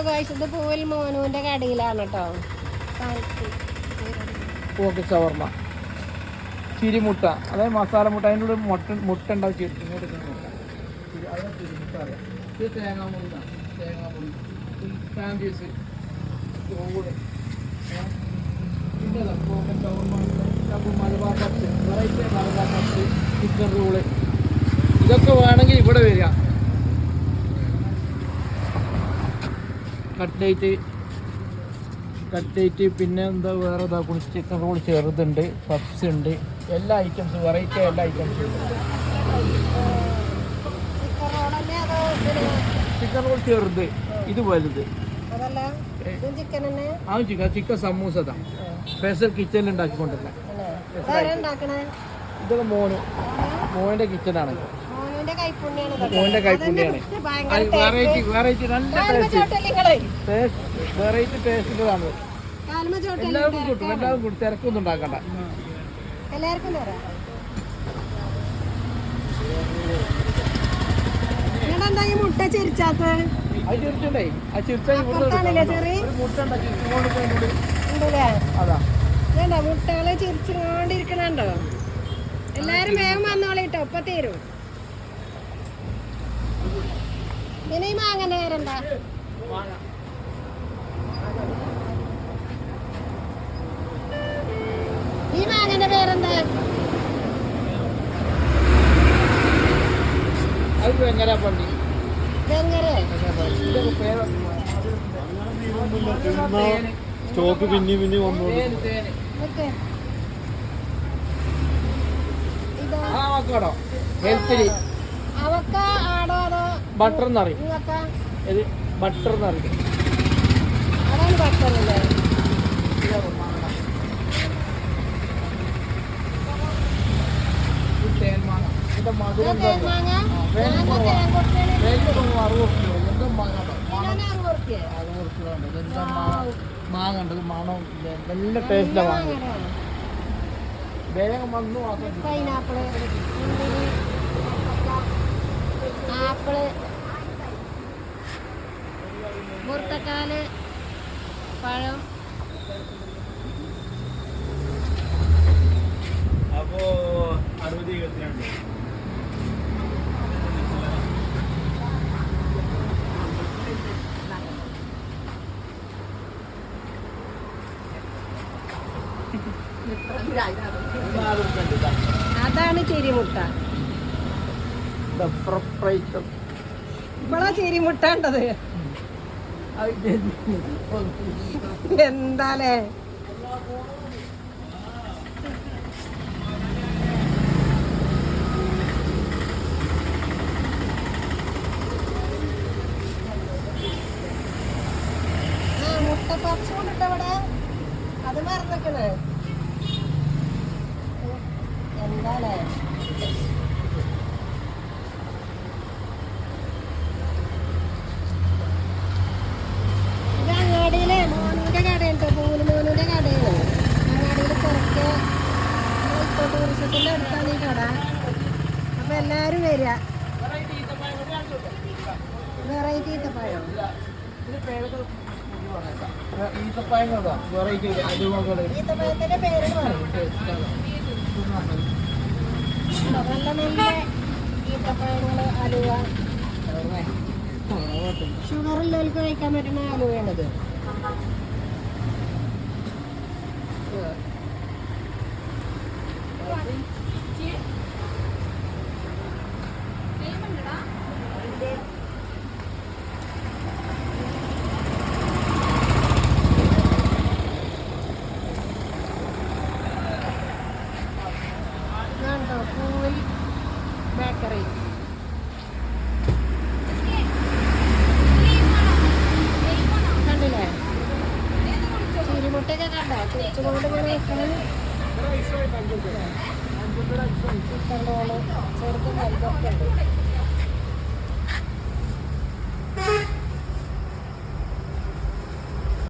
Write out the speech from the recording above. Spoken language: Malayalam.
ഗായ്സ് ഇത് പൂവൽ മോനുവിന്റെ കടയിലാണ് കേട്ടോ. പോക്കറ്റ് ഷവർമ്മ, ചിരിമുട്ട, അതായത് മസാല മുട്ട, അതിൻ്റെ കൂടെ മുട്ട ഉണ്ടാക്കി ഇങ്ങോട്ട് ചിരിമുട്ട അറിയാം. ഇത് തേങ്ങാമുളി, സാൻഡ്വിച്ച്, റോള്, പിന്നെ pocket shawarma, Malabar puffs, variety Malabar puffs, chicken roll, ഇതൊക്കെ വേണമെങ്കിൽ ഇവിടെ വരിക. കട്ട്ലേറ്റ്, പിന്നെ എന്താ വേറെ ഇതാ ചിക്കൻ റോൾ ചെറുതുണ്ട്, പപ്സ് ഉണ്ട്, എല്ലാ ഐറ്റംസും വെറൈറ്റി എല്ലാ ഐറ്റംസും ഉണ്ട്. ചിക്കൻ റോൾ ചെറുത്, ഇത് വലുത്. ആ ചിക്കൻ സമൂസ സ്പെഷ്യൽ കിച്ചണിൽ ഉണ്ടാക്കിക്കൊണ്ടിരുന്ന. ഇതൊക്കെ മോന്റെ കിച്ചണാണ്. മോന്റെ കൈപ്പുണ്യാണ്. വെറൈറ്റി നല്ല വെറൈറ്റി ടേസ്റ്റിലാണ്. എല്ലാവർക്കും കിട്ടും, എല്ലാവർക്കും കിട്ടും, തിരക്കൊന്നും ഉണ്ടാക്കണ്ട. മുട്ട ചിരിച്ചാത്ത അത് ചിരിച്ചുണ്ടേ, അത് ചിരിച്ചാൽ അതാ മുട്ടകള് ചിരിച്ചുകൊണ്ടിരിക്കണുണ്ടോ. എല്ലാരും വേഗം വന്നോളിട്ടോ, ഇപ്പൊ തീരും. പിന്നെ ഈ മാങ്ങന്റെ പേരെന്താ? ഈ മാങ്ങന്റെ പേരെന്താ? സ്റ്റോക്ക് പിന്നെ വന്നു. ബട്ടർ എന്നറിയും, ബട്ടർ എന്നറിയും. മധുരം 60 മാങ്ങ ഉണ്ട്, മണം നല്ല ടേസ്റ്റിലാണ് മാങ്ങ. വേഗം വന്നു. പൈനാപ്പിള്, ആപ്പിള്, പുറത്തക്കാല്, പഴം. അപ്പോ 60-22 അതാണ് ചിരിമുട്ട. ഇപ്പോഴാ ചിരിമുട്ട ഉണ്ടത്. എന്താലേ മുട്ട പപ്സ് കൊണ്ടിട്ട് അവിടെ അത് മറന്നിക്കണേ. എന്താലേ ഇത് അങ്ങാടിയിലെ മോനുവിന്റെ കടയുണ്ട്, മോനുവിന്റെ കടയാണ്. അങ്ങാടിയിൽ പുറത്ത് ഇപ്പൊ ടൂറിസത്തിന്റെ അടുത്താണ് ഈ കട. അപ്പൊ എല്ലാരും വരിക. വെറൈറ്റി ഈത്തപ്പഴം, ഈത്തപ്പഴത്തിന്റെ പേര് നല്ല നല്ല ഈത്തപ്പഴങ്ങള്, അലുവ. ഷുഗറുള്ളവർക്ക് കഴിക്കാൻ പറ്റുന്ന അലുവയാണിത്. പൂവൽ ബേക്കറി. കണ്ടില്ലേ ചിരിമുട്ടയൊക്കെ കണ്ടോ, തിരിച്ചുകൊണ്ട് ഇങ്ങനെ വെക്കണം. ചിക്കൻ റോള് ചെറുതും വലുതൊക്കെ ഉണ്ട്.